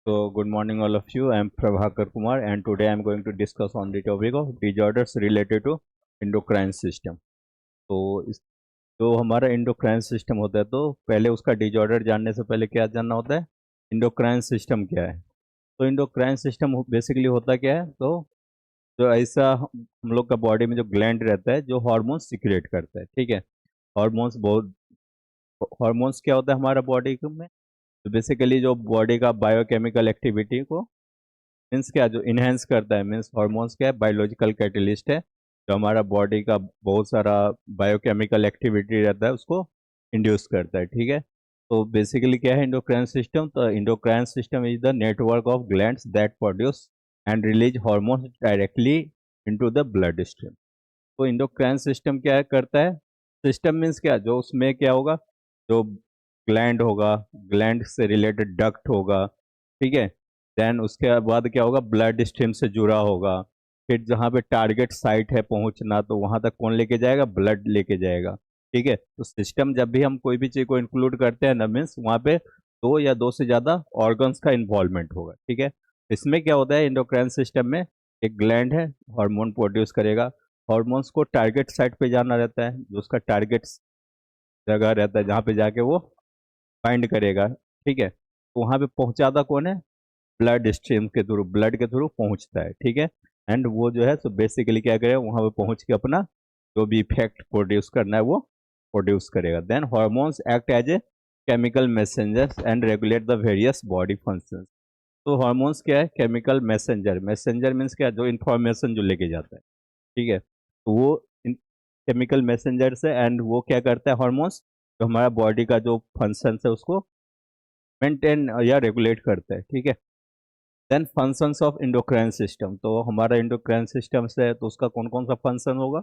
So, good morning, all of you. I am Prabhakar Kumar, and today I am going to discuss on the topic of disorders related to endocrine system. तो इस जो हमारा endocrine system होता है, तो पहले उसका disorder जानने से पहले क्या जानना होता है, endocrine system क्या है। तो endocrine system बेसिकली होता क्या है, तो जो ऐसा हम लोग का बॉडी में जो ग्लैंड रहता है जो हार्मोन सिक्रिएट करता है, ठीक है। हार्मोन्स बहुत हार्मोन्स क्या होता है हमारा बॉडी में, तो बेसिकली जो बॉडी का बायोकेमिकल एक्टिविटी को मीन्स क्या जो इनहेंस करता है, मीन्स हॉर्मोन्स क्या है, बायोलॉजिकल कैटलिस्ट है जो हमारा बॉडी का बहुत सारा बायोकेमिकल एक्टिविटी रहता है उसको इंड्यूस करता है, ठीक है। तो बेसिकली क्या है इंडोक्राइन सिस्टम, तो endocrine system is the network of glands that produce and release hormones directly into the blood stream. तो इंडोक्राइन सिस्टम क्या करता है, सिस्टम मीन्स क्या जो उसमें क्या होगा, जो ग्लैंड होगा, ग्लैंड से रिलेटेड डक्ट होगा, ठीक है। देन उसके बाद क्या होगा, ब्लड स्ट्रीम से जुड़ा होगा। फिर जहाँ पे टारगेट साइट है पहुँचना, तो वहाँ तक कौन लेके जाएगा, ब्लड लेके जाएगा, ठीक है। तो सिस्टम जब भी हम कोई भी चीज़ को इंक्लूड करते हैं ना, मीन्स वहाँ पे दो या दो से ज़्यादा ऑर्गन्स का इन्वॉल्वमेंट होगा, ठीक है। इसमें क्या होता है इंडोक्राइन सिस्टम में, एक ग्लैंड है, हार्मोन प्रोड्यूस करेगा, हॉर्मोन्स को टारगेट साइट पे जाना रहता है, जो उसका टारगेट जगह रहता है जहाँ पे जाके वो बाइंड करेगा, ठीक है। तो वहाँ पे पहुँचाता कौन है, ब्लड स्ट्रीम के थ्रू, ब्लड के थ्रू पहुँचता है, ठीक है। एंड वो जो है सो बेसिकली क्या करेगा, वहाँ पे पहुँच के अपना जो भी इफेक्ट प्रोड्यूस करना है वो प्रोड्यूस करेगा। Then hormones act as a chemical messengers and regulate the various body functions. तो हॉर्मोन्स क्या है, केमिकल मैसेंजर, मैसेंजर मीन्स क्या, जो इन्फॉर्मेशन जो लेके जाता है, ठीक है। तो वो केमिकल मैसेंजर से, एंड वो क्या करता है हार्मोन्स, जो हमारा बॉडी का जो फंक्शन है उसको मेंटेन या रेगुलेट करता है, ठीक है। Then functions of endocrine system, तो हमारा इंडोक्राइन सिस्टम से है तो उसका कौन कौन सा फंक्शन होगा,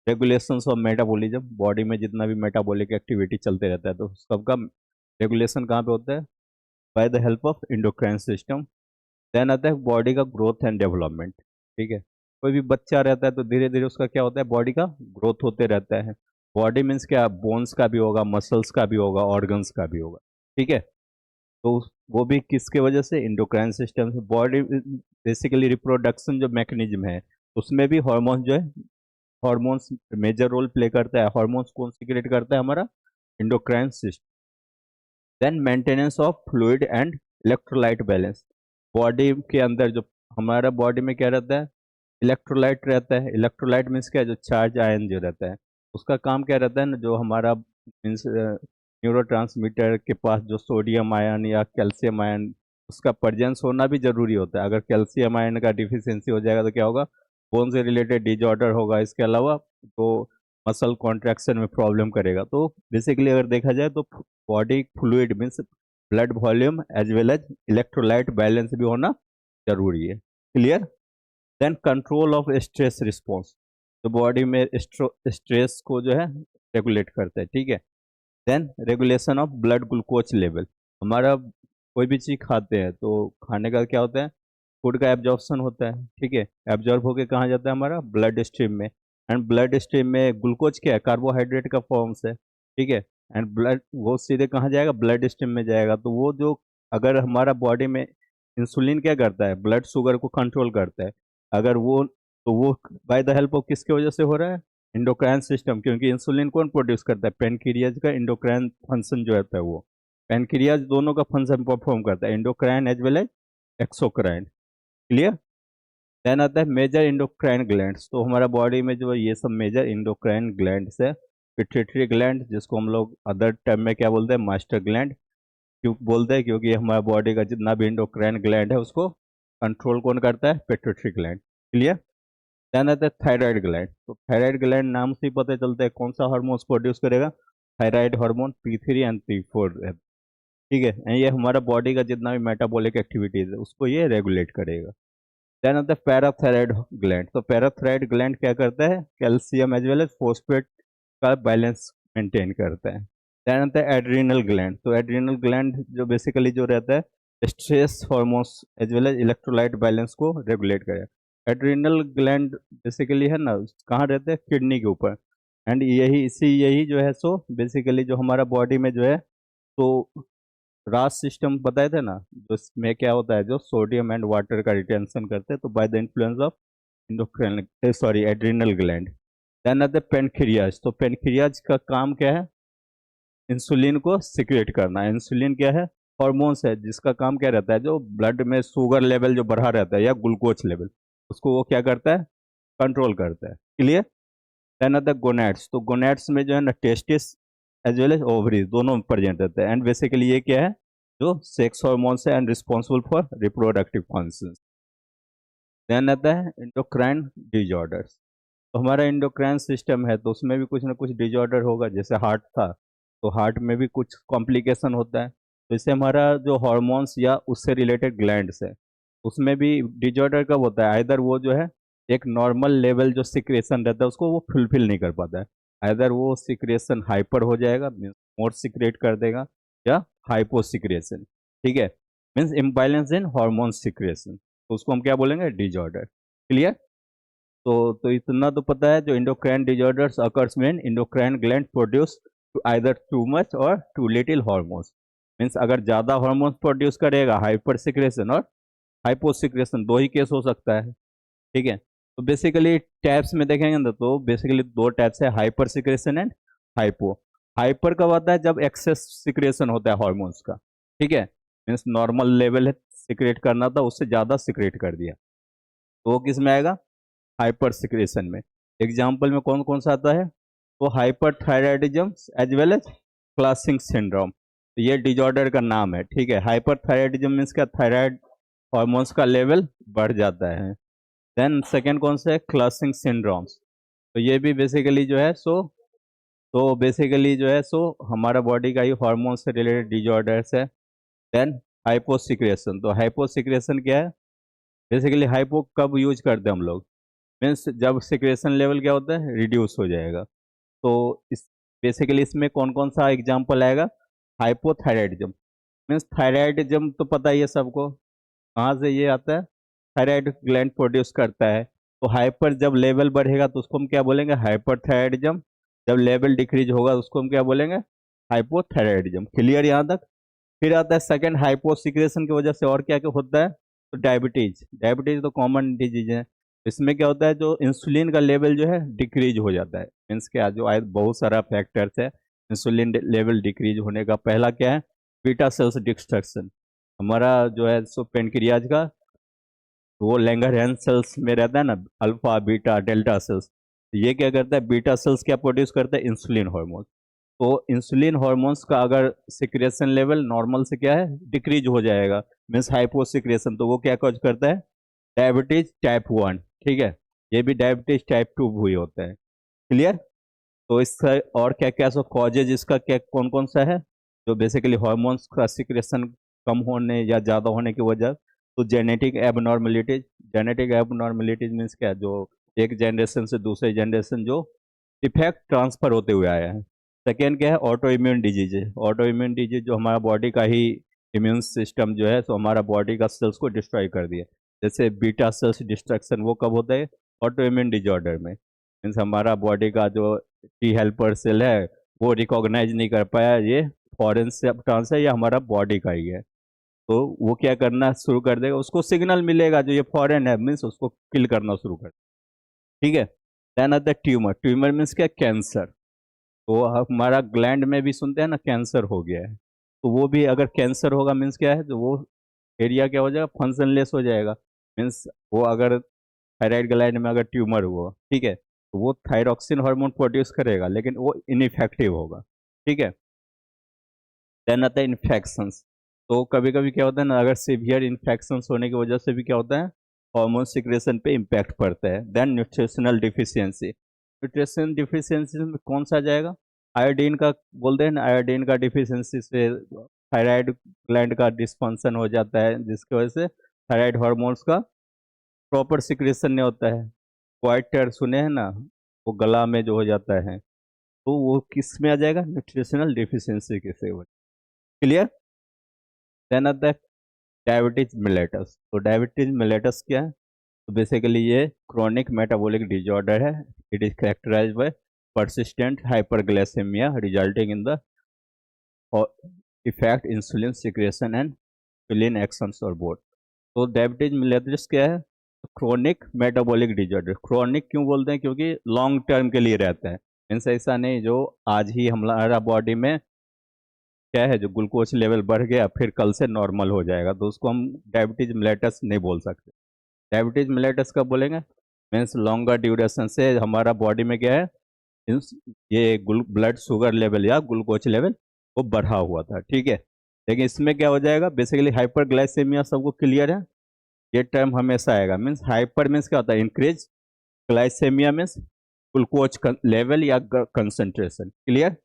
रेगुलेशंस ऑफ मेटाबॉलिज्म, बॉडी में जितना भी मेटाबॉलिक एक्टिविटी चलते रहता है तो सबका रेगुलेशन कहाँ पे होता है, by the help of endocrine system. Then आता है बॉडी का ग्रोथ एंड डेवलपमेंट, ठीक है। कोई भी बच्चा रहता है तो धीरे धीरे उसका क्या होता है, बॉडी का ग्रोथ होते रहता है। बॉडी मीन्स क्या, बोन्स का भी होगा, मसल्स का भी होगा, ऑर्गन्स का भी होगा, ठीक है। तो वो भी किसके वजह से, इंडोक्राइन सिस्टम से। बॉडी बेसिकली रिप्रोडक्शन जो मैकेनिज्म है उसमें भी हार्मोन जो है, हार्मोन्स मेजर रोल प्ले करता है। हार्मोन्स कौन सिक्रेट करता है, हमारा endocrine system. Then maintenance of fluid and electrolyte balance, body के अंदर जो हमारा बॉडी में क्या रहता है, इलेक्ट्रोलाइट रहता है। इलेक्ट्रोलाइट मीन्स क्या, जो चार्ज आयन जो रहता है उसका काम क्या रहता है ना, जो हमारा मीन्स न्यूरो के पास जो सोडियम आयन या कैल्शियम आयन, उसका प्रेजेंस होना भी जरूरी होता है। अगर कैल्शियम आयन का डिफिशियंसी हो जाएगा तो क्या होगा, बोन से रिलेटेड डिजॉर्डर होगा। इसके अलावा तो मसल कॉन्ट्रैक्शन में प्रॉब्लम करेगा। तो बेसिकली अगर देखा जाए तो body fluid means blood volume as well as electrolyte balance भी होना जरूरी है, clear. Then control of stress response, तो बॉडी में स्ट्रेस को जो है रेगुलेट करता है, ठीक है। Then regulation of blood glucose level, हमारा कोई भी चीज़ खाते हैं तो खाने का क्या होता है, फूड का एब्जॉर्प्शन होता है, ठीक है। एब्जॉर्ब होके कहाँ जाता है, हमारा ब्लड स्ट्रीम में। एंड ब्लड स्ट्रीम में ग्लूकोज क्या है, कार्बोहाइड्रेट का फॉर्म्स है, ठीक है। एंड ब्लड वो सीधे कहाँ जाएगा, ब्लड स्ट्रीम में जाएगा। तो वो जो अगर हमारा बॉडी में इंसुलिन क्या करता है, ब्लड शुगर को कंट्रोल करता है। अगर वो, तो वो बाय द हेल्प ऑफ किसके वजह से हो रहा है, इंडोक्राइन सिस्टम। क्योंकि इंसुलिन कौन प्रोड्यूस करता है, पेनक्रियाज का इंडोक्राइन फंक्शन जो रहता है वो, पेनक्रियाज दोनों का फंक्शन परफॉर्म करता है, endocrine as well as exocrine, clear. Then आता है मेजर इंडोक्राइन ग्लैंड्स, तो हमारा बॉडी में जो है ये सब मेजर इंडोक्राइन ग्लैंड्स है। पिट्यूटरी ग्लैंड, जिसको हम लोग अदर टर्म में क्या बोलते हैं, मास्टर ग्लैंड। क्यों बोलते हैं, क्योंकि हमारा बॉडी का जितना भी इंडोक्राइन ग्लैंड है उसको कंट्रोल कौन करता है, पिट्यूटरी ग्लैंड, क्लियर। देन आता है थायराइड ग्लैंड, तो थायराइड ग्लैंड नाम से ही पता चलता है कौन सा हार्मोन्स प्रोड्यूस करेगा, thyroid hormone P3 and P4 है, ठीक है। ये हमारा बॉडी का जितना भी मेटाबॉलिक एक्टिविटीज है उसको ये रेगुलेट करेगा। देन आता है पैराथायराइड ग्लैंड, तो पैराथायराइड ग्लैंड क्या करता है, calcium as well as phosphate का बैलेंस मेंटेन करता है। देन आता है एड्रीनल ग्लैंड, तो एड्रीनल ग्लैंड जो बेसिकली जो रहता है stress hormones as well as electrolyte balance को रेगुलेट करेगा। एड्रीनल ग्लैंड बेसिकली है ना, कहाँ रहते हैं, किडनी के ऊपर। एंड यही जो है सो बेसिकली जो हमारा बॉडी में जो है, तो रास सिस्टम बताए थे ना, जो इसमें क्या होता है, जो सोडियम एंड वाटर का रिटेंशन करते हैं, तो by the influence of endocrine sorry adrenal gland. Then आते पेनक्रियाज। तो पेनक्रियाज का काम क्या है, इंसुलिन को सिक्रेट करना। इंसुलिन क्या है, हॉर्मोन्स है जिसका काम क्या रहता है, जो ब्लड में शुगर लेवल जो बढ़ा रहता है या ग्लूकोज लेवल, उसको वो क्या करता है, कंट्रोल करता है। क्लियर। देन आते गोनैड्स। तो गोनैड्स में जो है ना testis as well as ovaries दोनों प्रेजेंट रहते हैं। एंड बेसिकली ये क्या है, जो सेक्स हॉर्मोन्स है and responsible for reproductive function. Then आता है इंडोक्राइन डिजॉर्डर्स। तो हमारा इंडोक्राइन सिस्टम है, तो उसमें भी कुछ ना कुछ डिजॉर्डर होगा। जैसे हार्ट था, तो हार्ट में भी कुछ कॉम्प्लिकेशन होता है। तो इससे हमारा जो हॉर्मोन्स या उससे रिलेटेड ग्लैंड्स है, उसमें भी डिजॉर्डर कब होता है, आइदर वो जो है एक नॉर्मल लेवल जो सिक्रेशन रहता है उसको वो फुलफिल नहीं कर पाता है, आइदर वो सिक्रेशन हाइपर हो जाएगा, मीन्स मोर सिक्रेट कर देगा, या हाइपो सिक्रेशन। ठीक है, मीन्स इम्बैलेंस इन हार्मोन सिक्रेशन, तो उसको हम क्या बोलेंगे, डिजॉर्डर। क्लियर। तो इतना तो पता है, जो endocrine disorders occurs when endocrine gland produce either too much और टू लिटिल हार्मोन्स। मीन्स अगर ज़्यादा हार्मोन्स प्रोड्यूस करेगा, हाइपर सिक्रेशन और हाइपो सिक्रेशन, दो ही केस हो सकता है। ठीक है। तो बेसिकली टैप्स में देखेंगे ना, तो बेसिकली दो टैप्स है, hyper secretion and hypo. Hyper कब आता है, जब एक्सेस सिक्रेशन होता है हॉर्मोन्स का। ठीक है, मीन्स नॉर्मल लेवल है सिक्रेट करना था, उससे ज़्यादा सिक्रेट कर दिया, तो वो किस में आएगा, हाइपर सिक्रेशन में। एग्जाम्पल में कौन कौन सा आता है, तो hyperthyroidism as well as Cushing syndrome. तो ये डिजॉर्डर का नाम है। ठीक है, हाइपर थायराइडिज्म मीन्स क्या, थायराइड हॉर्मोन्स का लेवल बढ़ जाता है। देन सेकेंड कौन सा है, क्लासिंग सिंड्रोम्स। तो ये भी बेसिकली जो है सो, तो बेसिकली जो है सो हमारा बॉडी का ही हार्मोन से रिलेटेड डिजॉर्डर्स है। Then hyposecretion. तो हाइपोसिक्रेशन क्या है, बेसिकली हाइपो कब यूज करते हैं हम लोग, मीन्स जब सिक्रेशन लेवल क्या होता है, रिड्यूस हो जाएगा। तो इस बेसिकली इसमें कौन कौन सा एग्जांपल आएगा, हाइपोथायराइडिज्म। मीन्स थायराइडिज्म तो पता ही है सबको, कहाँ से ये आता है, थायराइड ग्लैंड प्रोड्यूस करता है। तो हाइपर जब लेवल बढ़ेगा तो उसको हम क्या बोलेंगे, हाइपरथायराइडिज्म। जब लेवल डिक्रीज होगा तो उसको हम क्या बोलेंगे, हाइपोथायराइडिज्म। क्लियर यहाँ तक। फिर आता है सेकंड, हाइपोसिक्रेशन की वजह से और क्या क्या होता है, तो डायबिटीज। डायबिटीज तो कॉमन डिजीज है। इसमें क्या होता है, जो इंसुलिन का लेवल जो है डिक्रीज हो जाता है। मीन्स क्या, जो आए बहुत सारा फैक्टर्स है इंसुलिन लेवल डिक्रीज होने का। पहला क्या है, बीटा सेल्स डिस्ट्रक्शन। हमारा जो है सो पेनक्रियाज का, वो लैंगरहैंस सेल्स में रहता है ना, अल्फा बीटा डेल्टा सेल्स। तो ये क्या करता है, बीटा सेल्स क्या प्रोड्यूस करता है, इंसुलिन हार्मोन। तो इंसुलिन हार्मोन्स का अगर सिक्रेशन लेवल नॉर्मल से क्या है, डिक्रीज हो जाएगा, मीन्स हाइपो सिक्रेशन, तो वो क्या कॉज करता है, डायबिटीज टाइप 1। ठीक है, ये भी डायबिटीज टाइप 2 हुई होता है। क्लियर। तो इसका और क्या क्या सब कॉजेज इसका क्या कौन कौन सा है, जो बेसिकली हार्मोन्स का सिक्रेशन कम होने या ज़्यादा होने की वजह, तो genetic abnormalities. Genetic abnormalities means क्या, जो एक जनरेशन से दूसरे जनरेशन जो इफेक्ट ट्रांसफर होते हुए आया है। सेकेंड क्या है, ऑटो इम्यून डिजीज है। ऑटो इम्यून डिजीज जो हमारा बॉडी का ही इम्यून सिस्टम जो है, तो हमारा बॉडी का सेल्स को डिस्ट्रॉय कर दिया। जैसे बीटा सेल्स डिस्ट्रक्शन, वो कब होता है, ऑटो इम्यून डिजॉर्डर में। मीन्स हमारा बॉडी का जो टी हेल्पर सेल है, वो रिकॉग्नाइज नहीं कर पाया ये फॉरेन सब्सटेंस है या हमारा बॉडी का ही है, तो वो क्या करना शुरू कर देगा, उसको सिग्नल मिलेगा जो ये फॉरेन है, मीन्स उसको किल करना शुरू कर। ठीक है। देन आता है ट्यूमर। ट्यूमर मीन्स क्या, कैंसर। तो हमारा ग्लैंड में भी सुनते हैं ना, कैंसर हो गया है, तो वो भी अगर कैंसर होगा मीन्स क्या है, तो वो एरिया क्या हो जाएगा, फंक्शनलेस हो जाएगा। मीन्स वो अगर थायराइड ग्लैंड में अगर ट्यूमर हुआ, ठीक है, तो वो थायरॉक्सिन हार्मोन प्रोड्यूस करेगा, लेकिन वो इनइफेक्टिव होगा। ठीक है। देन आता है इन्फेक्शंस। तो कभी कभी क्या होता है ना, अगर सीवियर इन्फेक्शंस होने की वजह से भी क्या होता है, हार्मोन सिक्रेशन पे इम्पैक्ट पड़ता है। Then nutritional deficiency. Nutrition deficiency में कौन सा आ जाएगा, आयोडीन का। बोलते हैं ना, आयोडीन का डिफिशियंसी से थायराइड ग्लैंड का डिस्फंक्शन हो जाता है, जिसकी वजह से थायराइड हार्मोन्स का प्रॉपर सिक्रेशन नहीं होता है। क्वाइटर सुने हैं ना, वो गला में जो हो जाता है, तो वो किस में आ जाएगा, न्यूट्रिशनल डिफिशियंसी के से। क्लियर। देन आता है डायबिटीज मिलेटस। तो डायबिटीज मिलेटस क्या है, तो बेसिकली ये क्रोनिक मेटाबॉलिक डिजॉर्डर है। It is characterised by persistent hyperglycemia resulting in the effect insulin secretion and insulin actions or both. तो डायबिटीज मिलेटस क्या है? Chronic metabolic disorder. क्रोनिक क्यों बोलते हैं? क्योंकि लॉन्ग टर्म के लिए रहता है। मीन्स ऐसा नहीं जो आज ही हमारा बॉडी में क्या है, जो ग्लूकोज लेवल बढ़ गया फिर कल से नॉर्मल हो जाएगा, तो उसको हम डायबिटीज मिलेटस नहीं बोल सकते। डायबिटीज मिलेटस कब बोलेंगे? मीन्स लॉन्गर ड्यूरेशन से हमारा बॉडी में क्या है, मीन्स ये ब्लड शुगर लेवल या ग्लूकोज लेवल वो बढ़ा हुआ था, ठीक है। लेकिन इसमें क्या हो जाएगा, बेसिकली हाइपरग्लाइसेमिया सबको क्लियर है, ये टर्म हमेशा आएगा। मीन्स हाइपर मीन्स क्या होता है? Increase, glycaemia means glucose level या कंसंट्रेशन, क्लियर।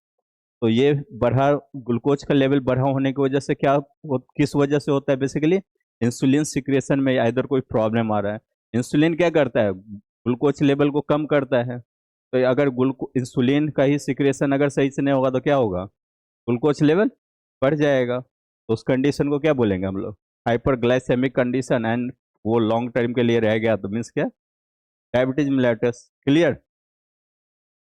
तो ये बढ़ा, ग्लूकोज का लेवल बढ़ा होने की वजह से क्या किस वजह से होता है? बेसिकली इंसुलिन सिक्रेशन में इधर कोई प्रॉब्लम आ रहा है। इंसुलिन क्या करता है? ग्लूकोज लेवल को कम करता है। तो अगर ग्लूको इंसुलिन का ही सिक्रेशन अगर सही से नहीं होगा तो क्या होगा? ग्लूकोज लेवल बढ़ जाएगा। तो उस कंडीशन को क्या बोलेंगे हम लोग? Hyperglycaemic condition. एंड वो लॉन्ग टर्म के लिए रह गया तो मीन्स क्या? Diabetes mellitus, clear.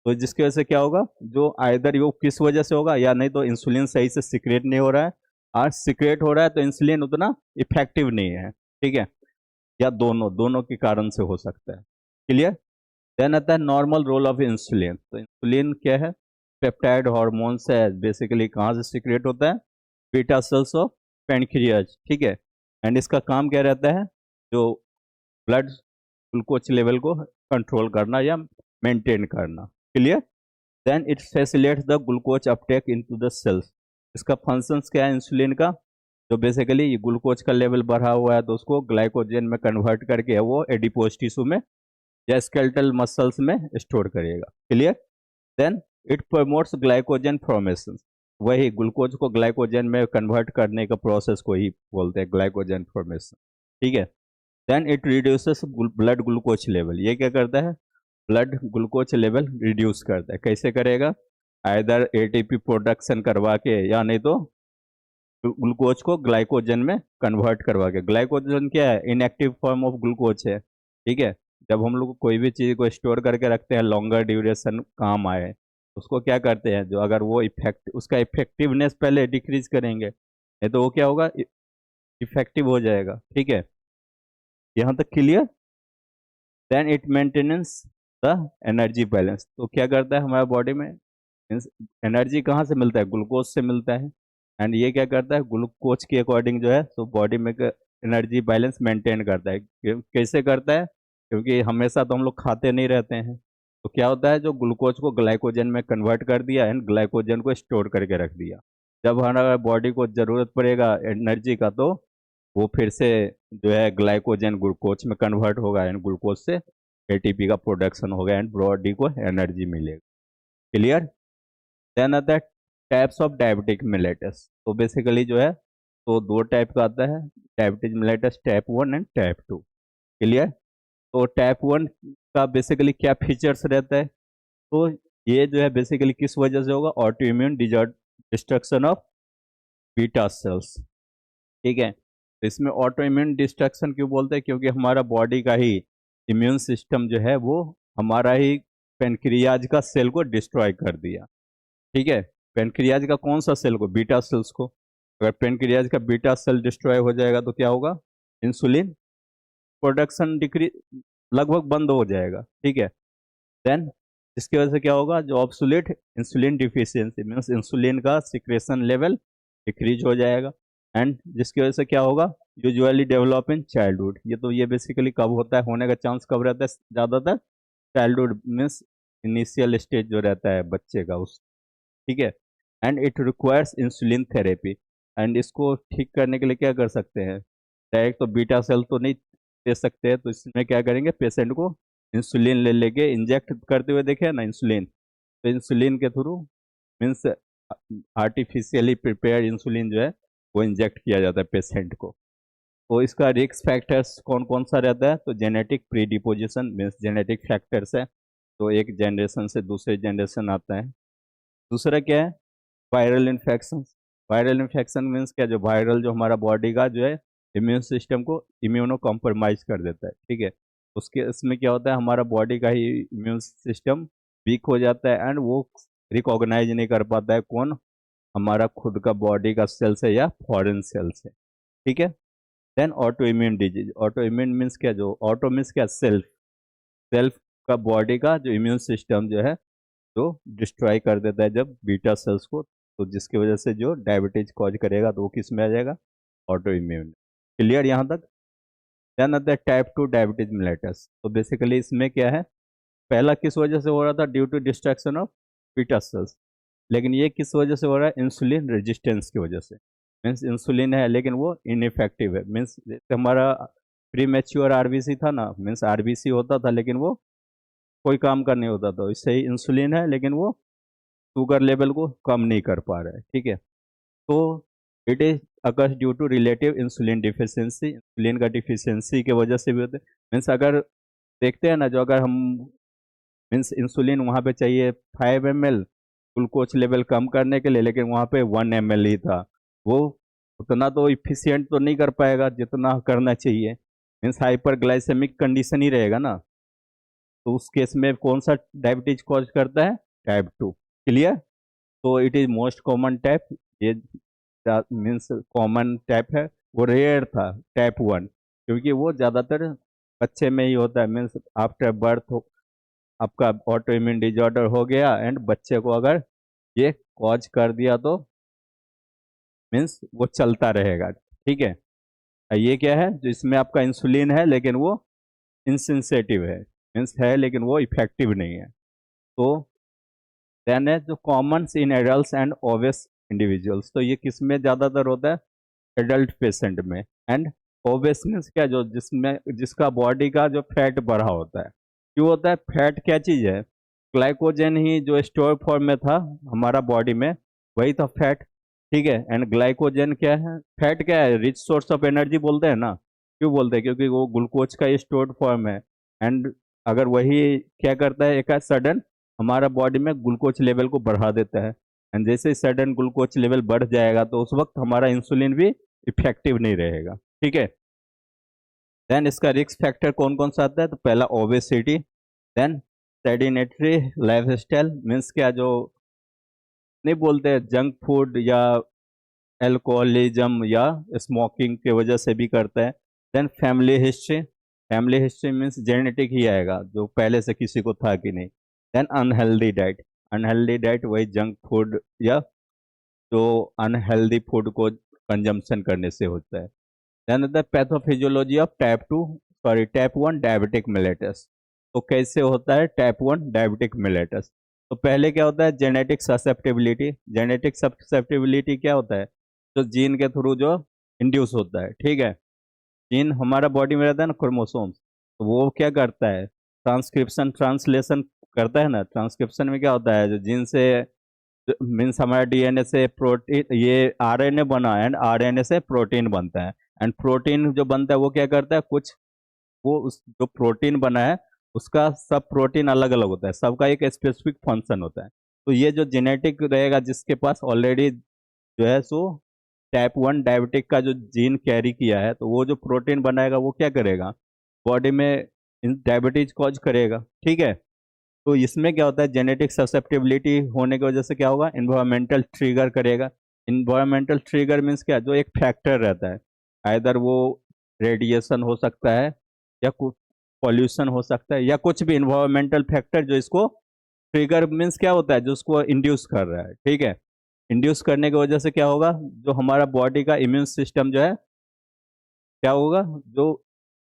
तो जिसकी वजह से क्या होगा, जो आइदर यो किस वजह से होगा, या नहीं तो इंसुलिन सही से सिक्रेट नहीं हो रहा है, और सिक्रेट हो रहा है तो इंसुलिन उतना इफेक्टिव नहीं है, ठीक है। या दोनों दोनों के कारण से हो सकता है, क्लियर। देन आता है नॉर्मल रोल ऑफ इंसुलिन। तो इंसुलिन क्या है? पेप्टाइड हार्मोन से बेसिकली कहाँ से सिक्रेट होता है? बीटा सेल्स ऑफ पेनक्रियाज, ठीक है। एंड इसका काम क्या रहता है? जो ब्लड ग्लूकोज लेवल को कंट्रोल करना या मेंटेन करना, clear. Then it facilitates the glucose uptake into the cells. इसका फंक्शंस क्या है इंसुलिन का? जो बेसिकली ये ग्लूकोज का लेवल बढ़ा हुआ है तो उसको ग्लाइकोजन में कन्वर्ट करके वो एडिपोज टिश्यू में या स्केलेटल मसल्स में स्टोर करेगा, clear. Then it promotes glycogen formation. वही ग्लूकोज को ग्लाइकोजन में कन्वर्ट करने का प्रोसेस को ही बोलते हैं ग्लाइकोजन फॉर्मेशन, ठीक है। Then it reduces blood glucose level. ये क्या करता है? ब्लड ग्लूकोज लेवल रिड्यूस करता है। कैसे करेगा? आइदर एटीपी प्रोडक्शन करवा के या नहीं तो ग्लूकोज को ग्लाइकोजन में कन्वर्ट करवा के। ग्लाइकोजन क्या है? इनएक्टिव फॉर्म ऑफ ग्लूकोज है, ठीक है। जब हम लोग कोई भी चीज़ को स्टोर करके रखते हैं लॉन्गर ड्यूरेशन काम आए, उसको क्या करते हैं, जो अगर वो इफेक्ट उसका इफेक्टिवनेस पहले डिक्रीज करेंगे, नहीं तो वो क्या होगा, इफेक्टिव हो जाएगा, ठीक है। यहाँ तक clear. Then it maintenance the energy balance. तो क्या करता है हमारे बॉडी में? एनर्जी कहाँ से मिलता है? ग्लूकोज से मिलता है। एंड ये क्या करता है? ग्लूकोज के अकॉर्डिंग जो है तो बॉडी में एनर्जी बैलेंस मेंटेन करता है। कैसे करता है? क्योंकि हमेशा तो हम लोग खाते नहीं रहते हैं, तो क्या होता है, जो ग्लूकोज को ग्लाइकोजन में कन्वर्ट कर दिया एंड ग्लाइकोजन को स्टोर करके रख दिया। जब हमारा बॉडी को ज़रूरत पड़ेगा एनर्जी का तो वो फिर से जो है ग्लाइकोजन ग्लूकोज में कन्वर्ट होगा एंड ग्लूकोज से एटीपी का प्रोडक्शन होगा एंड बॉडी को एनर्जी मिलेगा, क्लियर। देन आता है टाइप्स ऑफ डायबिटिक मिलेटस। तो बेसिकली जो है तो दो टाइप का आता है diabetic mellitus, type 1 and type 2, clear. तो टाइप 1 का बेसिकली क्या फीचर्स रहता है? तो ये जो है बेसिकली किस वजह से होगा? Auto immune destruction of beta sales, ठीक है। तो इसमें ऑटो इम्यून डिस्ट्रक्शन क्यों बोलते हैं? क्योंकि हमारा बॉडी का ही इम्यून सिस्टम जो है वो हमारा ही पेनक्रियाज का सेल को डिस्ट्रॉय कर दिया, ठीक है। पेनक्रियाज का कौन सा सेल को? बीटा सेल्स को। अगर पेनक्रियाज का बीटा सेल डिस्ट्रॉय हो जाएगा तो क्या होगा? इंसुलिन प्रोडक्शन डिक्री लगभग बंद हो जाएगा, ठीक है। देन इसकी वजह से क्या होगा? जो obsolete insulin deficiency means insulin का सिक्रेशन लेवल डिक्रीज हो जाएगा। एंड जिसकी वजह से क्या होगा? Usually develop in childhood. ये बेसिकली कब होता है, होने का चांस कब रहता है ज़्यादातर? चाइल्डहुड मीन्स इनिशियल स्टेज जो रहता है बच्चे का उस, ठीक है। And it requires insulin therapy. And इसको ठीक करने के लिए क्या कर सकते हैं? डायरेक्ट तो बीटा सेल तो नहीं दे सकते हैं, तो इसमें क्या करेंगे, पेशेंट को इंसुलिन ले लेके इंजेक्ट करते हुए देखे ना इंसुलिन, तो इंसुलिन के through means artificially prepare insulin जो है वो इंजेक्ट किया जाता है पेशेंट को। तो इसका रिस्क फैक्टर्स कौन कौन सा रहता है? तो जेनेटिक प्रीडिपोजिशन मीन्स जेनेटिक फैक्टर्स है, तो एक जनरेशन से दूसरे जनरेशन आता है। दूसरा क्या है? Viral infection. Viral infection means क्या? जो वायरल जो हमारा बॉडी का जो है इम्यून सिस्टम को इम्यूनो कॉम्प्रोमाइज कर देता है, ठीक है। उसके इसमें क्या होता है, हमारा बॉडी का ही इम्यून सिस्टम वीक हो जाता है एंड वो रिकॉग्नाइज नहीं कर पाता है कौन हमारा खुद का बॉडी का सेल्स है या फॉरेन सेल्स है, ठीक है। Then autoimmune disease, autoimmune means क्या, जो ऑटो मीन्स क्या, सेल्फ, सेल्फ का बॉडी का जो इम्यून सिस्टम जो है जो डिस्ट्रॉय कर देता है जब बीटा सेल्स को, तो जिसकी वजह से जो डायबिटीज कॉज करेगा तो वो किस में आ जाएगा, ऑटो इम्यून। क्लियर यहाँ तक। देन आता है टाइप 2 डायबिटीज मिलेटस। तो बेसिकली इसमें क्या है, पहला किस वजह से हो रहा था, due to destruction of beta cells, लेकिन ये किस वजह से हो रहा है, इंसुलिन रेजिस्टेंस की वजह से। मीन्स इंसुलिन है लेकिन वो इनइफेक्टिव है। मीन्स जैसे हमारा प्री मैच्योर आरबीसी था ना, मीन्स आरबीसी होता था लेकिन वो कोई काम का नहीं होता था, इससे ही इंसुलिन है लेकिन वो शुगर लेवल को कम नहीं कर पा रहा है, ठीक है। तो it is occurs due to relative insulin deficiency, insulin का डिफिशियंसी की वजह से भी होते हैं। मीन्स अगर देखते हैं ना, जो अगर हम मीन्स इंसुलिन वहाँ पे चाहिए 5 ml ग्लूकोज लेवल कम करने के लिए, लेकिन वहाँ पे 1 ml ही था, वो उतना तो इफिशियंट तो नहीं कर पाएगा जितना करना चाहिए। मीन्स हाइपरग्लाइसेमिक कंडीशन ही रहेगा ना, तो उस केस में कौन सा डायबिटीज कॉज करता है, टाइप 2। क्लियर। तो it is most common type, ये मीन्स कॉमन टाइप है। वो रेयर था टाइप 1, क्योंकि वो ज़्यादातर बच्चे में ही होता है। मीन्स आफ्टर बर्थ आपका ऑटो इम्यून डिजॉर्डर हो गया एंड बच्चे को अगर ये कॉज कर दिया तो मीन्स वो चलता रहेगा, ठीक है। ये क्या है, जो इसमें आपका इंसुलिन है लेकिन वो इंसेंसिटिव है, मीन्स है लेकिन वो इफेक्टिव नहीं है। तो देन है जो common in adult and obese individuals, तो ये किस में ज़्यादातर होता है, एडल्ट पेशेंट में। एंड ओबेस मीन्स क्या, जो जिसमें जिसका बॉडी का जो फैट बढ़ा होता है। क्यों होता है, फैट क्या चीज़ है, ग्लाइकोजन ही जो स्टोर फॉर्म में था हमारा बॉडी में, वही था फैट, ठीक है। एंड ग्लाइकोजन क्या है, फैट क्या है, रिच सोर्स ऑफ एनर्जी बोलते हैं ना। क्यों बोलते हैं, क्योंकि वो ग्लूकोज का स्टोर्ड फॉर्म है। एंड अगर वही क्या करता है, एक सडन हमारा बॉडी में ग्लूकोज लेवल को बढ़ा देता है। एंड जैसे ही सडन ग्लूकोज लेवल बढ़ जाएगा तो उस वक्त हमारा इंसुलिन भी इफेक्टिव नहीं रहेगा, ठीक है। देन इसका रिस्क फैक्टर कौन कौन सा आता है, तो पहला obesity, then sedentary life style, means क्या, जो नहीं बोलते जंक फूड या एल्कोहलिज्म या स्मोकिंग की वजह से भी करता है। Then family history, family history means genetic ही आएगा, जो पहले से किसी को था कि नहीं। Then unhealthy diet, unhealthy diet वही जंक फूड या जो अनहेल्दी फूड को कंजम्पशन करने से होता है। Then the pathophysiology of type 1 diabetic mellitus. तो कैसे होता है टाइप 1 डायबिटिक मिलेटस, तो पहले क्या होता है, जेनेटिक ससेप्टेबिलिटी। जेनेटिक ससेप्टेबिलिटी क्या होता है, जो जीन के थ्रू जो इंड्यूस होता है, ठीक है। जीन हमारा बॉडी में रहता है ना, क्रोमोसोम्स, तो वो क्या करता है, ट्रांसक्रिप्शन ट्रांसलेशन करता है ना। ट्रांसक्रिप्शन में क्या होता है, जो जीन से मीन्स हमारा डीएनए से प्रोटीन, ये आरएनए बना एंड आरएनए से प्रोटीन बनता है। एंड प्रोटीन जो बनता है वो क्या करता है, कुछ वो उस जो प्रोटीन बना है उसका सब प्रोटीन अलग अलग होता है, सबका एक स्पेसिफिक फंक्शन होता है। तो ये जो जेनेटिक रहेगा जिसके पास ऑलरेडी जो है सो टाइप 1 डायबिटिक का जो जीन कैरी किया है, तो वो जो प्रोटीन बनाएगा वो क्या करेगा, बॉडी में डायबिटीज कॉज करेगा, ठीक है। तो इसमें क्या होता है, जेनेटिक ससेप्टेबिलिटी होने की वजह से क्या होगा, इन्वायरमेंटल ट्रिगर करेगा। इन्वायरमेंटल ट्रिगर मीन्स क्या, जो एक फैक्टर रहता है, आइदर वो रेडिएशन हो सकता है या कुछ पॉल्यूशन हो सकता है या कुछ भी इन्वायरमेंटल फैक्टर जो इसको ट्रिगर मीन्स क्या होता है, जो उसको इंड्यूस कर रहा है, ठीक है। इंड्यूस करने की वजह से क्या होगा, जो हमारा बॉडी का इम्यून सिस्टम जो है क्या होगा, जो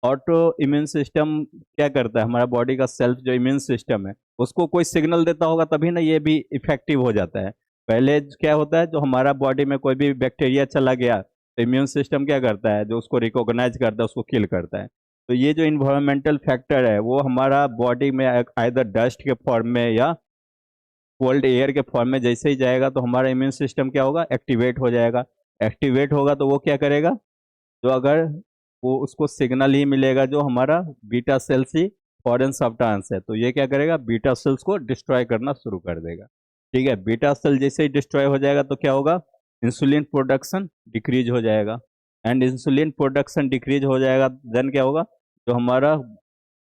ऑटो इम्यून सिस्टम क्या करता है, हमारा बॉडी का सेल्फ जो इम्यून सिस्टम है उसको कोई सिग्नल देता होगा तभी ना ये भी इफेक्टिव हो जाता है। पहले क्या होता है, जो हमारा बॉडी में कोई भी बैक्टीरिया चला गया तो इम्यून सिस्टम क्या करता है, जो उसको रिकॉग्नाइज करता है उसको किल करता है। तो ये जो इन्वायरमेंटल फैक्टर है वो हमारा बॉडी में आइदर डस्ट के फॉर्म में या कोल्ड एयर के फॉर्म में जैसे ही जाएगा तो हमारा इम्यून सिस्टम क्या होगा, एक्टिवेट हो जाएगा। एक्टिवेट होगा तो वो क्या करेगा, जो अगर वो उसको सिग्नल ही मिलेगा जो हमारा बीटा सेल्स ही फॉरेन सब्सटेंस है, तो ये क्या करेगा, बीटा सेल्स को डिस्ट्रॉय करना शुरू कर देगा, ठीक है। बीटा सेल जैसे ही डिस्ट्रॉय हो जाएगा तो क्या होगा, इंसुलिन प्रोडक्शन डिक्रीज हो जाएगा। एंड इंसुलिन प्रोडक्शन डिक्रीज हो जाएगा, देन क्या होगा, जो हमारा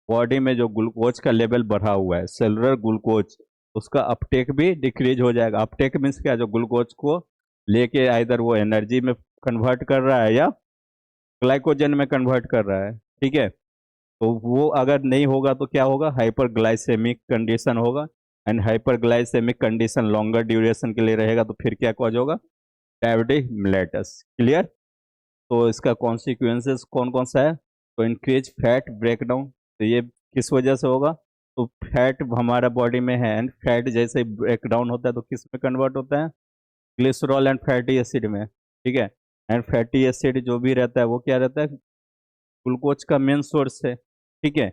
बॉडी में जो ग्लूकोज का लेवल बढ़ा हुआ है, सेलुलर ग्लूकोज, उसका अपटेक भी डिक्रीज हो जाएगा। अपटेक मीन्स क्या, जो ग्लूकोज को लेके आइदर वो एनर्जी में कन्वर्ट कर रहा है या ग्लाइकोजन में कन्वर्ट कर रहा है। ठीक है, तो वो अगर नहीं होगा तो क्या होगा, हाइपरग्लाइसेमिक कंडीशन होगा। And hyperglycaemic condition longer duration के लिए रहेगा तो फिर क्या कॉज होगा, डायबिटिक मिलेटस। क्लियर। तो इसका कॉन्सिक्वेंसेस कौन कौन सा है, तो इंक्रीज फैट ब्रेकडाउन, तो ये किस वजह से होगा, तो फैट हमारा बॉडी में है एंड फैट जैसे ब्रेकडाउन होता है तो किस में कन्वर्ट होता है, ग्लिसरॉल एंड फैटी एसिड में। ठीक है, एंड फैटी एसिड जो भी रहता है वो क्या रहता है, ग्लूकोज का मेन सोर्स है। ठीक है,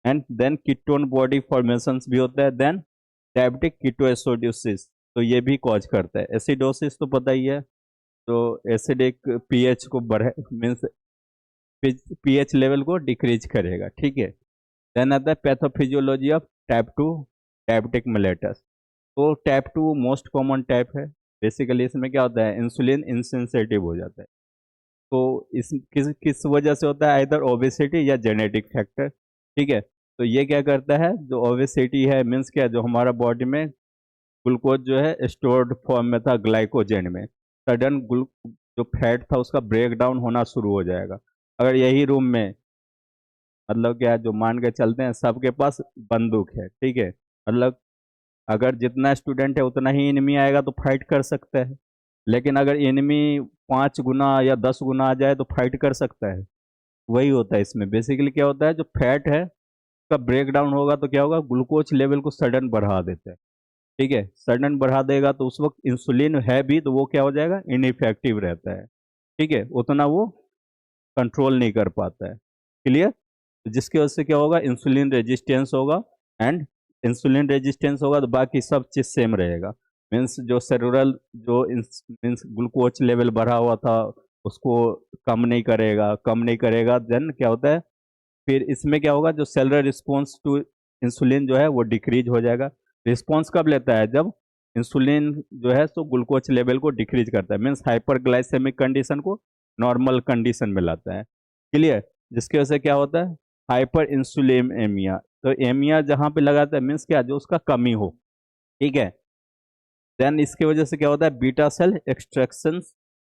and then ketone body formation भी होता है, देन डायबिटिक कीटोएसिडोसिस, तो ये भी कॉज करता है। एसिडोसिस तो पता ही है, तो एसिडिक पीएच को बढ़े, मीन्स पीएच लेवल को डिक्रीज करेगा। ठीक है, देन आता है pathophysiology of type 2 diabetic mellitus. तो टाइप 2 मोस्ट कॉमन टाइप है। बेसिकली इसमें क्या होता है, इंसुलिन इंसेंसिटिव हो जाता है। तो इस किस किस वजह से होता है, इधर ओबेसिटी या जेनेटिक फैक्टर। ठीक है, तो ये क्या करता है, जो ओबेसिटी है मीन्स क्या, जो हमारा बॉडी में ग्लूकोज जो है स्टोर्ड फॉर्म में था ग्लाइकोजेन में, सडन जो फैट था उसका ब्रेक डाउन होना शुरू हो जाएगा। अगर यही रूम में, मतलब क्या, जो मान के चलते हैं सबके पास बंदूक है, ठीक है, मतलब अगर जितना स्टूडेंट है उतना ही एनिमी आएगा तो फाइट कर सकता है, लेकिन अगर एनिमी 5 गुना या 10 गुना आ जाए तो फाइट कर सकता है। वही होता है इसमें, बेसिकली क्या होता है, जो फैट है उसका ब्रेक डाउन होगा तो क्या होगा, ग्लूकोज लेवल को सडन बढ़ा देता है। ठीक है, सडन बढ़ा देगा तो उस वक्त इंसुलिन है भी तो वो क्या हो जाएगा, इनइफेक्टिव रहता है। ठीक है, उतना वो कंट्रोल नहीं कर पाता है। क्लियर। जिसकी वजह से क्या होगा, इंसुलिन रेजिस्टेंस होगा, एंड इंसुलिन रेजिस्टेंस होगा तो बाकी सब चीज़ सेम रहेगा। मीन्स जो सेलुलर जो मीन्स ग्लूकोज लेवल बढ़ा हुआ था उसको कम नहीं करेगा, कम नहीं करेगा, देन क्या होता है, फिर इसमें क्या होगा, जो सेलुलर रिस्पॉन्स टू इंसुलिन जो है वो डिक्रीज हो जाएगा। रिस्पॉन्स कब लेता है, जब इंसुलिन जो है सो ग्लूकोज लेवल को डिक्रीज करता है, मीन्स हाइपरग्लाइसेमिक कंडीशन को नॉर्मल कंडीशन में लाता है। क्लियर। जिसकी वजह से क्या होता है, हाइपर इंसुलिनेमिया। तो एमिया जहाँ पे लगाता है मीन्स क्या, जो उसका कमी हो। ठीक है, देन इसकी वजह से क्या होता है, beta cell extraction,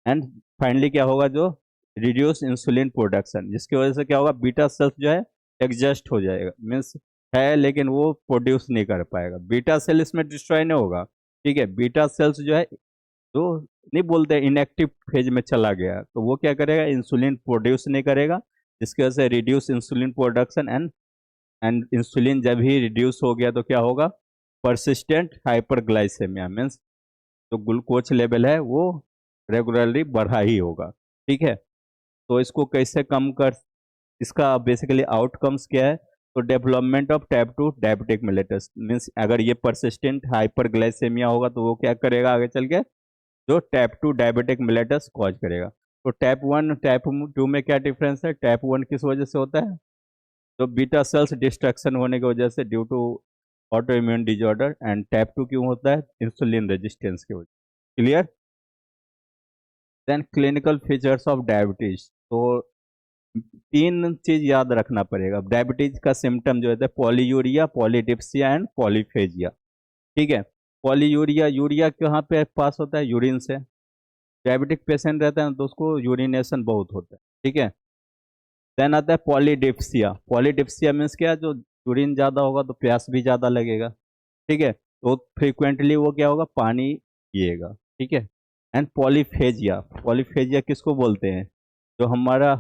and finally क्या होगा, जो रिड्यूस इंसुलिन प्रोडक्शन, जिसकी वजह से क्या होगा, बीटा सेल्स जो है एग्जस्ट हो जाएगा, मीन्स है लेकिन वो प्रोड्यूस नहीं कर पाएगा, बीटा सेल इसमें डिस्ट्रॉय नहीं होगा। ठीक है, बीटा सेल्स जो है, जो नहीं बोलते इनएक्टिव फेज में चला गया तो वो क्या करेगा, इंसुलिन प्रोड्यूस नहीं करेगा, जिसकी वजह से reduce insulin production, and insulin जब ही रिड्यूस हो गया तो क्या होगा, परसिस्टेंट हाइपरग्लाइसेमिया, मीन्स जो ग्लूकोज लेवल है वो रेगुलरली बढ़ा ही होगा। ठीक है, तो इसको कैसे कम कर, इसका बेसिकली आउटकम्स क्या है, तो development of type 2 diabetic mellitus, means अगर ये परसिस्टेंट हाइपरग्लाइसेमिया होगा तो वो क्या करेगा आगे चल के, जो टाइप 2 डायबिटिक मिलेटस कॉज करेगा। तो टाइप 1 टाइप 2 में क्या डिफरेंस है, टाइप 1 किस वजह से होता है, तो बीटा सेल्स डिस्ट्रक्शन होने की वजह से, due to auto immune disorder, and type 2 क्यों होता है, इंसुलिन रेजिस्टेंस की वजह। Clear. Then clinical features of diabetes, तो तीन चीज याद रखना पड़ेगा। डायबिटीज का सिम्टम जो होता है, पॉलीयूरिया, पॉलीडिप्सिया एंड पॉलीफेजिया। ठीक है, पॉलीयूरिया, यूरिया कहाँ पे पास होता है, यूरिन से। डायबिटिक पेशेंट रहता है तो उसको यूरिनेशन बहुत होता है। ठीक है, देन आता है पॉलीडिप्सिया। पॉलीडिप्सिया मीन्स क्या, जो यूरिन ज़्यादा होगा तो प्यास भी ज़्यादा लगेगा। ठीक है, तो फ्रिक्वेंटली वो क्या होगा, पानी पिएगा। ठीक है, एंड पॉलीफेजिया, पॉलीफेजिया किसको बोलते हैं, जो हमारा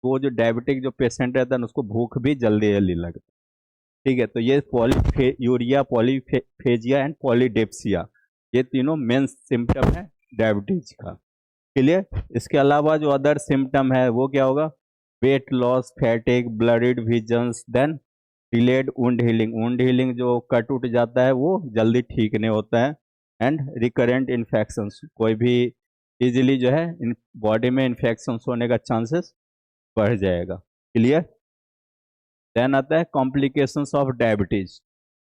वो जो डायबिटिक जो पेशेंट रहता है ना उसको भूख भी जल्दी जल्दी लगता है। ठीक है, तो ये यूरिया, पॉलीफेजिया एंड पॉलीडेप्सिया, ये तीनों मेन सिम्टम है डायबिटीज का। क्लियर। इसके अलावा जो अदर सिम्टम है वो क्या होगा, weight loss, fatigue, blurred visions, then delayed wound healing. Wound healing जो कट उठ जाता है वो जल्दी ठीक नहीं होता है, एंड रिकरेंट इन्फेक्शंस, कोई भी इजीली जो है इन बॉडी में इन्फेक्शंस होने का चांसेस बढ़ जाएगा। क्लियर। देन आता है कॉम्प्लिकेशंस ऑफ डायबिटीज।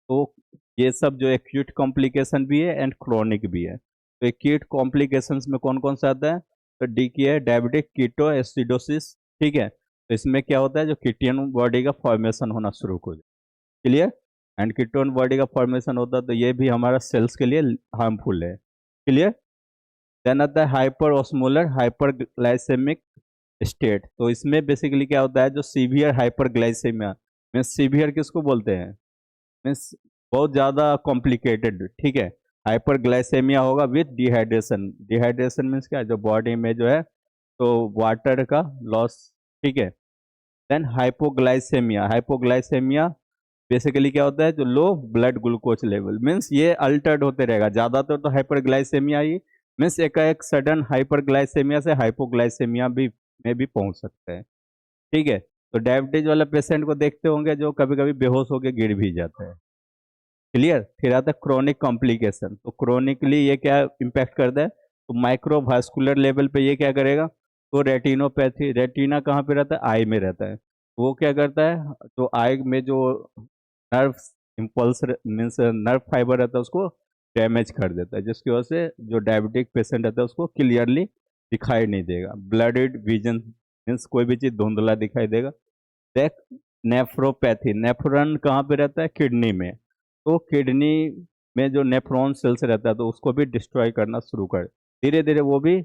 तो ये सब जो एक्यूट कॉम्प्लिकेशन भी है एंड क्रोनिक भी है। तो एक्यूट कॉम्प्लिकेशंस में कौन कौन सा आता है, तो डी की है डायबिटिक कीटो एसिडोसिस। ठीक है, तो इसमें क्या होता है, जो कीटोन बॉडी का फॉर्मेशन होना शुरू हो जाए। क्लियर। एंड कीटोन बॉडी का फॉर्मेशन होता है तो ये भी हमारा सेल्स के लिए हार्मफुल है। क्लियर। देन आता है हाइपर ऑस्मोलर हाइपरग्लाइसेमिक स्टेट। तो इसमें बेसिकली क्या होता है, जो सीवियर हाइपरग्लाइसेमिया मीन्स सीवियर किसको बोलते हैं, मीन्स बहुत ज़्यादा कॉम्प्लिकेटेड, ठीक है। हाइपरग्लाइसेमिया होगा विथ डिहाइड्रेशन। डिहाइड्रेशन मीन्स क्या है, जो बॉडी में जो है तो वाटर का लॉस, ठीक है। देन हाइपोग्लाइसेमिया, हाइपोग्लाइसेमिया बेसिकली क्या होता है, जो low blood glucose level means ये अल्टर्ड होते रहेगा। ज़्यादातर तो हाइपरग्लाइसेमिया ही मीन्स एक सडन हाइपरग्लाइसेमिया से हाइपोग्लाइसेमिया भी में भी पहुंच सकता है, ठीक है। तो डायबिटीज वाला पेशेंट को देखते होंगे जो कभी कभी बेहोश होकर गिर भी जाता है, क्लियर। फिर आता है क्रोनिक कॉम्प्लिकेशन। तो क्रोनिकली ये क्या इम्पैक्ट करता है, तो माइक्रोवास्कुलर लेवल पे ये क्या करेगा, तो रेटिनोपैथी, रेटिना कहाँ पे रहता है, आई में रहता है। वो क्या करता है, जो आई में जो nerve impulse means nerve fibre रहता है उसको डैमेज कर देता है, जिसकी वजह से जो डायबिटिक पेशेंट रहता है उसको क्लियरली दिखाई नहीं देगा। ब्लडेड विजन मीन्स कोई भी चीज़ धुंधला दिखाई देगा। देख नेफ्रोपैथी, नेफ्रॉन कहाँ पे रहता है, किडनी में। तो किडनी में जो नेफ्रॉन सेल्स रहता है तो उसको भी डिस्ट्रॉय करना शुरू कर, धीरे धीरे वो भी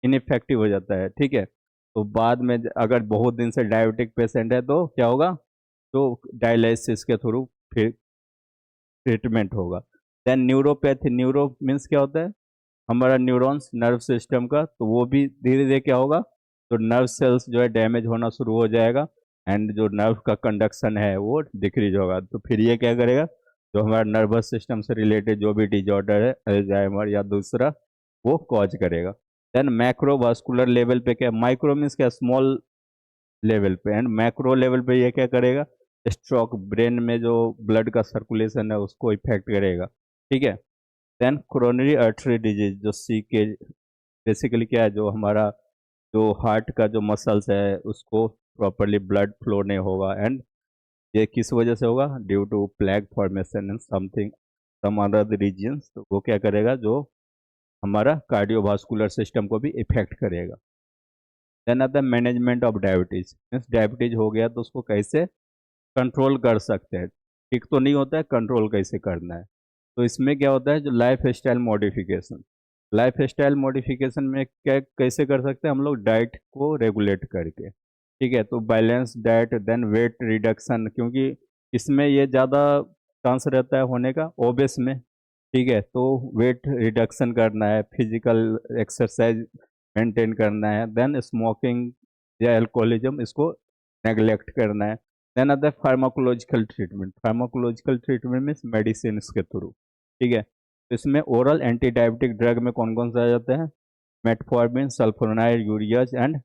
इनइफेक्टिव हो जाता है, ठीक है। तो बाद में अगर बहुत दिन से डायबिटिक पेशेंट है तो क्या होगा, तो डायलिसिस के थ्रू फिर ट्रीटमेंट होगा। देन न्यूरोपैथी, न्यूरो मीन्स क्या होता है, हमारा न्यूरॉन्स नर्व सिस्टम का, तो वो भी धीरे धीरे क्या होगा, तो नर्व सेल्स जो है डैमेज होना शुरू हो जाएगा एंड जो नर्व का कंडक्शन है वो डिक्रीज होगा। तो फिर ये क्या करेगा, जो हमारा नर्वस सिस्टम से रिलेटेड जो भी डिजॉर्डर है, अल्जाइमर या दूसरा, वो कॉज करेगा। देन मैक्रोवास्कुलर लेवल पे क्या, माइक्रो मीन्स क्या, स्मॉल लेवल पे, एंड मैक्रो लेवल पे ये क्या करेगा, स्ट्रोक, ब्रेन में जो ब्लड का सर्कुलेशन है उसको इफेक्ट करेगा, ठीक है। देन कोरोनरी आर्टरी डिजीज, जो सी के बेसिकली क्या है, जो हमारा जो हार्ट का जो मसल्स है उसको प्रॉपरली ब्लड फ्लो नहीं होगा, एंड ये किस वजह से होगा, due to plaque formation and something some other reasons. तो वो क्या करेगा, जो हमारा कार्डियोवास्कुलर सिस्टम को भी इफेक्ट करेगा। देन आता है management of diabetes, means diabetes हो गया तो उसको कैसे कंट्रोल कर सकते हैं, ठीक तो नहीं होता है, कंट्रोल कैसे करना है। तो इसमें क्या होता है, जो life style modification, life style modification में क्या कैसे कर सकते हैं हम लोग, डाइट को रेगुलेट करके, ठीक है। तो balance diet, then weight reduction, क्योंकि इसमें ये ज़्यादा चांस रहता है होने का ओबेस में, ठीक है। तो वेट रिडक्शन करना है, फिजिकल एक्सरसाइज मेंटेन करना है, देन स्मोकिंग या अल्कोहलिज्म इसको नेग्लेक्ट करना है। देन आता है pharmacological treatment, pharmacological treatment means medicine के थ्रू, ठीक है। तो इसमें ओरल एंटी डायबिटिक ड्रग में कौन कौन सा आ जाता है, metformin, sulphonylureas and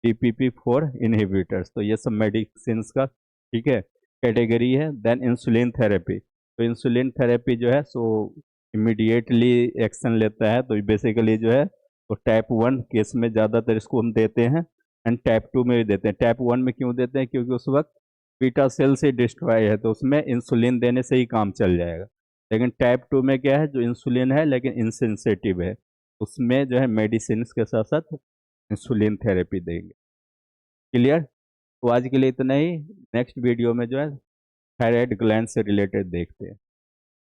DPP-4 inhibitors. तो ये सब मेडिसिन का, ठीक है, कैटेगरी है। देन इंसुलिन थेरेपी, तो इंसुलिन थेरेपी जो है सो इमीडिएटली एक्शन लेता है। तो बेसिकली जो है तो टाइप 1 केस में ज़्यादातर इसको हम देते हैं, एंड टाइप 2 में भी देते हैं। टाइप 1 में क्यों देते हैं, क्योंकि उस वक्त बीटा सेल से डिस्ट्रॉय है तो उसमें इंसुलिन देने से ही काम चल जाएगा। लेकिन टाइप 2 में क्या है, जो इंसुलिन है लेकिन इंसेंसिटिव है, उसमें जो है मेडिसिन के साथ साथ इंसुलिन थेरेपी देंगे, क्लियर। तो आज के लिए इतना ही, नेक्स्ट वीडियो में जो है थायराइड ग्लैंड से रिलेटेड देखते हैं।